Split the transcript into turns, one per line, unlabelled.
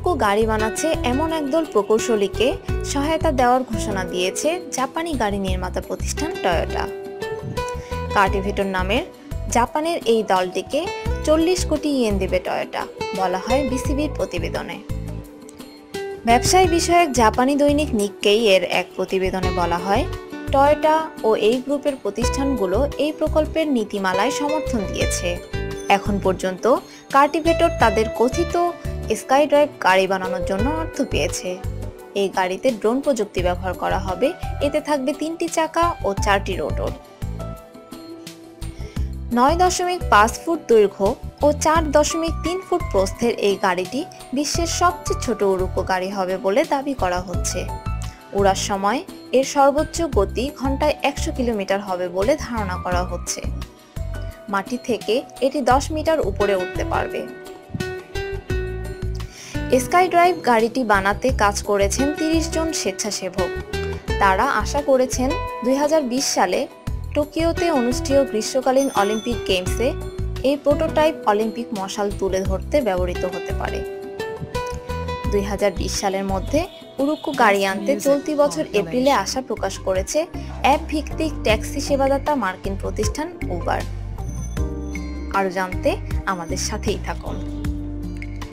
উড়ুক্কু গাড়ি বানাচ্ছে এমন একদল প্রকৌশলীকে সহায়তা দেওয়ার ঘোষণা দিয়েছে জাপানি গাড়ি নির্মাতা প্রতিষ্ঠান টয়োটা। কাল্টিভেটর নামের জাপানের এই দলটিকে 40 কোটি ইয়েন দেবে টয়োটা, বলা হয় বিসিবির প্রতিবেদনে। ব্যবসায় বিষয়ক জাপানি দৈনিক নিক্কেই এর এক প্রতিবেদনে বলা হয়, টয়োটা ও এই গ্রুপের প্রতিষ্ঠানগুলো এই প্রকল্পের নীতিমালায় সমর্থন দিয়েছে। এখন পর্যন্ত কাল্টিভেটর তাদের কথিত স্কাইড্রাইভ গাড়ি বানানোর জন্য অর্থ পেয়েছে। এই গাড়িতে ড্রোন প্রযুক্তি ব্যবহার করা হবে, এতে থাকবে 3টি চাকা ও 4টি রোটর। 9.5 ফুট দৈর্ঘ্য ও 4.3 ফুট প্রস্থের এই গাড়িটি বিশ্বের সবচেয়ে ছোট উড়ুক্কু গাড়ি হবে বলে দাবি করা হচ্ছে। উড়ার সময় এর সর্বোচ্চ গতি ঘন্টায় 100 কিলোমিটার হবে বলে ধারণা করা হচ্ছে। মাটি থেকে এটি 10 মিটার উপরে উঠতে পারবে। স্কাইড্রাইভ গাড়িটি বানাতে কাজ করেছেন 30 জন স্বেচ্ছাসেবক। তারা আশা করেছেন 2020 সালে টোকিওতে অনুষ্ঠেয় গ্রীষ্মকালীন অলিম্পিক গেমসে এই প্রোটোটাইপ অলিম্পিক মশাল তুলে ধরতে ব্যবহৃত হতে পারে। 2020 সালের মধ্যে উড়ুক্কু গাড়ি আনতে চলতি বছর এপ্রিলে আশা প্রকাশ করেছে অ্যাপ ভিত্তিক ট্যাক্সি সেবাদাতা মার্কিন প্রতিষ্ঠান উবার। আরও জানতে আমাদের সাথেই থাকুন।